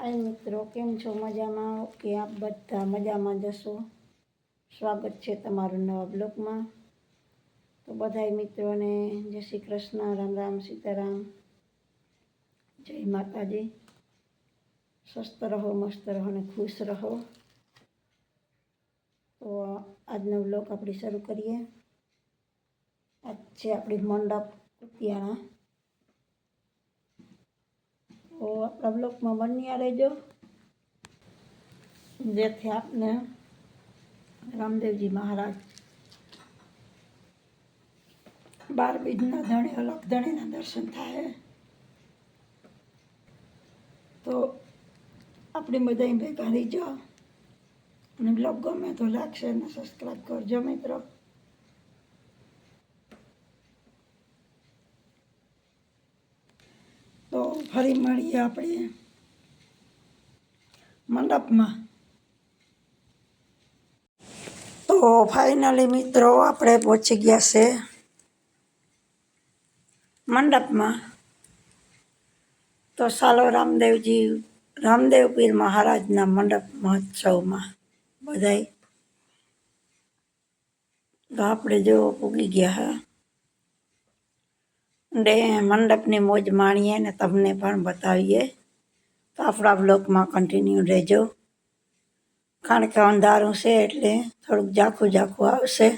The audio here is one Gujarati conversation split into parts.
हाय मित्रों, केम छो? मजामां? ओके, आप बधा मजामां जशो। स्वागत है तमारुं नवा ब्लॉग में। तो बधाई मित्रों ने जय श्री कृष्ण, राम राम, सीताराम, जय माताजी। स्वस्थ रहो, मस्त रहो ने खुश रहो। तो आजनो ब्लॉग अपनी शुरू करिए। आज छे अपनी मंडप कुतियाणा। तो अपना ब्लॉग में बन्या रहिजो, जेथी आपने रामदेवजी महाराज 12 बीजना धणे अलग धणीना दर्शन थाय। तो अपनी बधाई भेगा रहीजो અને બ્લોગ ગમે તો લાઈક શેર અને સબસ્ક્રાઈબ કરજો મિત્રો। તો ફરી મળીએ આપણે મંડપમાં। તો ફાઇનલી મિત્રો આપણે પહોંચી ગયા છે મંડપમાં। તો ચાલો રામદેવ પીર મહારાજના મંડપ મહોત્સવમાં બધાય। તો આપણે જો પૂગી ગયા હા ને મંડપની મોજ માણીએ ને તમને પણ બતાવીએ। તો આપણા બ્લોગમાં કન્ટિન્યુ રહેજો, કારણ કે અંધારું છે એટલે થોડુંક ઝાખું ઝાખું આવશે।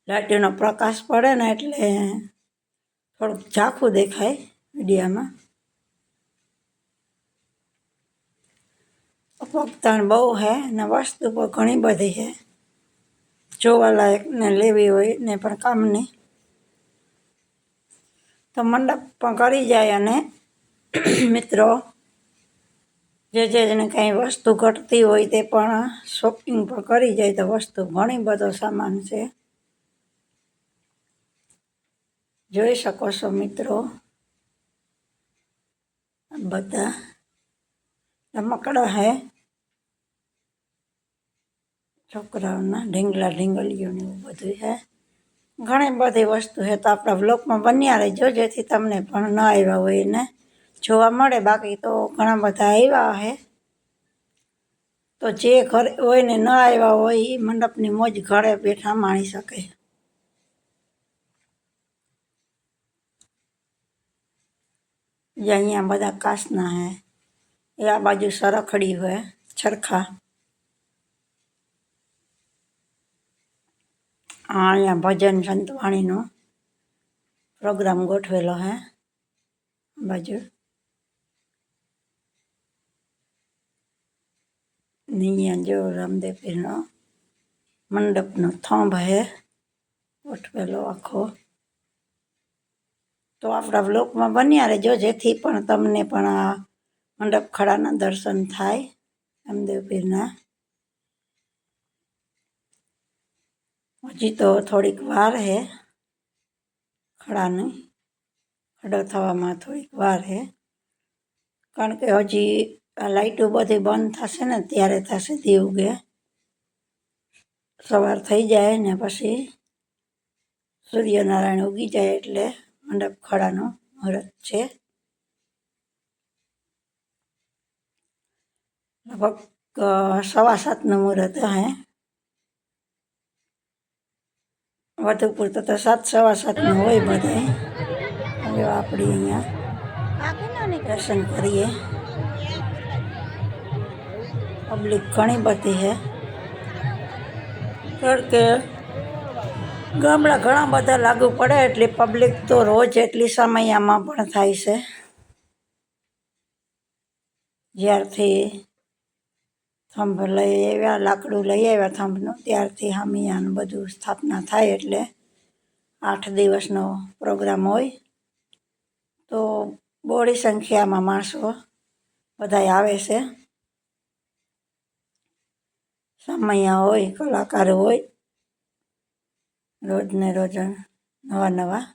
લાઇટનો પ્રકાશ પડે ને એટલે થોડુંક ઝાખું દેખાય વિડીયામાં। ભક્તાણ બહુ હે ને વસ્તુ પણ ઘણી બધી છે જોવાલાયક ને લેવી હોય ને પણ કામની। તો મંડપ પણ કરી જાય અને મિત્રો જેને કંઈ વસ્તુ ઘટતી હોય તે પણ શોપિંગ પણ કરી જાય। તો વસ્તુ ઘણી બધો સામાન છે, જોઈ શકો છો મિત્રો। બધા રમકડા હે છોકરાઓના, ઢીંગલા ઢીંગલીઓ ને એવું બધું છે, ઘણી બધી વસ્તુ છે। તો આપણા બ્લોગમાં બન્યા રહેજો જેથી તમને પણ ન આવ્યા હોય એને જોવા મળે। બાકી તો ઘણા બધા આવ્યા છે, તો જે ઘરે હોય ને ન આવ્યા હોય એ મંડપની મોજ ઘરે બેઠા માણી શકે। જે અહીંયા બધા કાચના હે, એ આ બાજુ સરખડી હોય ચરખા। અહીંયા ભજન સંતવાણીનો પ્રોગ્રામ ગોઠવેલો હે બાજુ। અહીંયા જો રામદેવ પીરનો મંડપનો થંભ હે ગોઠવેલો આખો। તો આપણા બ્લોગમાં બન્યા રહેજો જેથી પણ તમને પણ આ મંડપ ખડાના દર્શન થાય રામદેવ પીરના। હજી તો થોડીક વાર હે ખડાની, ખડો થવામાં થોડીક વાર હે, કારણ કે હજી આ લાઇટો બધી બંધ થશે ને ત્યારે થશે દી ઉગે, સવાર થઈ જાય ને પછી સૂર્યનારાયણ ઉગી જાય એટલે મંડપ ખડાનું મુહૂર્ત છે। લગભગ 7:15 મુહૂર્ત હે, વધુ પૂરતો તો 7, 7:15 હોય બધાય। હવે આપણે અહીંયા દર્શન કરીએ। પબ્લિક ઘણી બધી છે, કારણ કે ગામડા ઘણા બધા લાગુ પડે એટલે પબ્લિક તો રોજ એટલી સમયમાં પણ થાય છે। જ્યારથી થંભ લઈ આવ્યા, લાકડું લઈ આવ્યા થંભનું, ત્યારથી હામિયાનું બધું સ્થાપના થાય એટલે 8 દિવસનો પ્રોગ્રામ હોય। તો બહોળી સંખ્યામાં માણસો બધાય આવે છે, સામૈયા હોય, કલાકારો હોય, રોજ ને રોજ નવા નવા।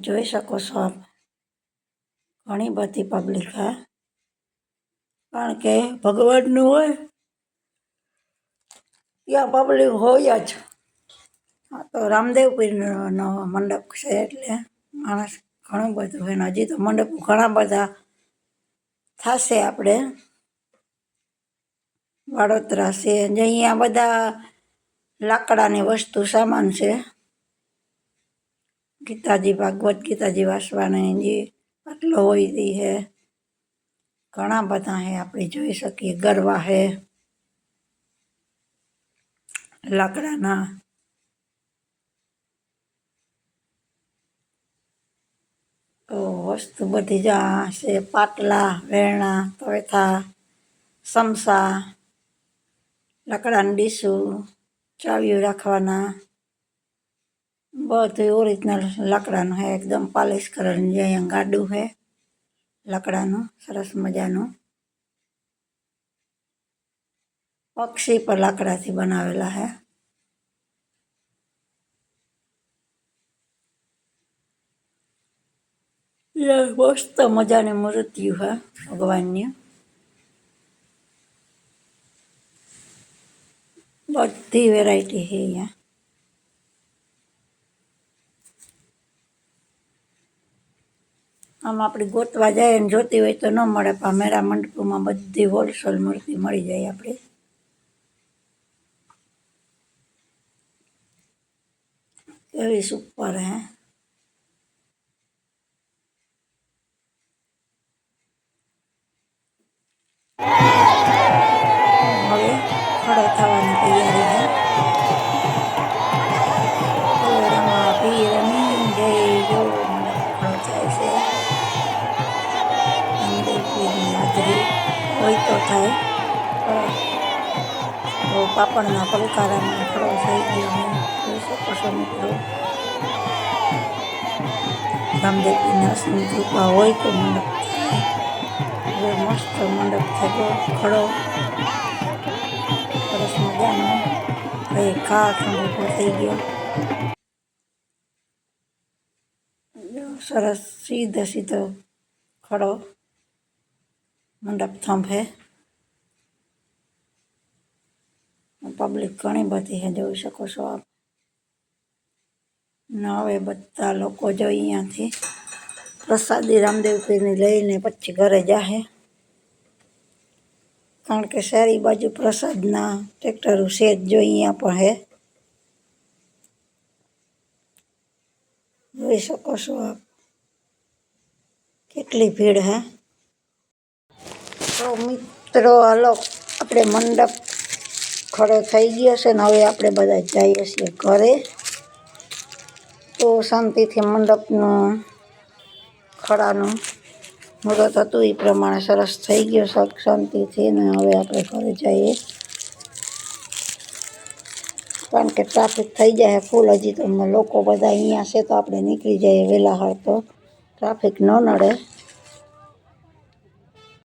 જોઈ શકો છો આપ, ઘણી બધી પબ્લિક હે, કારણ કે ભગવાનનું હોય ત્યાં પબ્લિક હોય જ। હા, તો રામદેવ પીરનો મંડપ છે એટલે માણસ ઘણું બધું હોય ને હજી તો મંડપ ઘણા બધા થશે આપણે વડોદરા છે જે અહીંયા બધા લાકડાની વસ્તુ સામાન છે. ગીતાજી ભાગવત ગીતાજી વાંચવાની જે આટલો હોય તે હે ઘણા બધા હે આપણે જોઈ શકીએ. ગરવા હે લાકડાના, તો વસ્તુ બધી જ છે. પાટલા, વેરણા, તવેથા, સમસા, લાકડાની ડીશું, ચાવીઓ રાખવાના, બધું ઓરિજિનલ લાકડાનું હે એકદમ પાલિશ કરેલું. જે અહીંયા ગાડું હે લાકડાનું સરસ મજાનું. પક્ષી પર લાકડાથી બનાવેલા હે. મસ્ત મજાની મૂર્તિઓ હે ભગવાનની. બધી વેરાયટી હે અહીંયા. આમ આપણે ગોતવા જાય ને જોતી હોય તો ન મળે, પણ મેરા મંડપમાં બધી હોલસેલ મૂર્તિ મળી જાય આપણે. એવી સુપર હે. હવે ખડો થવાની તૈયારી હે. રમા પીરની જય જો ખડો થાય છે. રામદેવ પીરની હાજરી હોય તો થાય. તો પાપડના પલકારામાં ખડો થઈ ગયો હું જોઈ શકો છો મિત્રો. રામદેવ પીરની અસીમ કૃપા હોય તો મંડપ થાય. હવે મસ્ત મંડપ થઈ ગયો ખડો સરસ મજાનો. હવે ખાસ ઊભો થઈ ગયો સરસ સીધો ખડો મંડપ થંભે. પબ્લિક ઘણી બધી હે જોઈ શકો છો આપ. ને હવે બધા લોકો જો અહીંયાથી પ્રસાદી રામદેવ પીરની લઈને પછી ઘરે જાહે. કારણ કે સારી બાજુ પ્રસાદના ટ્રેક્ટરો છે જ જો અહીંયા પણ હે જોઈ શકો છો આપ. કેટલી ભીડ હે. તો મિત્રો હાલો આપણે મંડપ ખડો થઈ ગયો છે ને હવે આપણે બધા જઈએ છીએ ઘરે. તો શાંતિથી મંડપનું ખડાનું મુહૂર્ત હતું એ પ્રમાણે સરસ થઈ ગયો શાંતિથી ને હવે આપણે ઘરે જઈએ. કારણ કે ટ્રાફિક થઈ જાય ફૂલ. હજી તો લોકો બધા અહીંયા છે તો આપણે નીકળી જઈએ વહેલા. હાલ તો ટ્રાફિક ન નડે.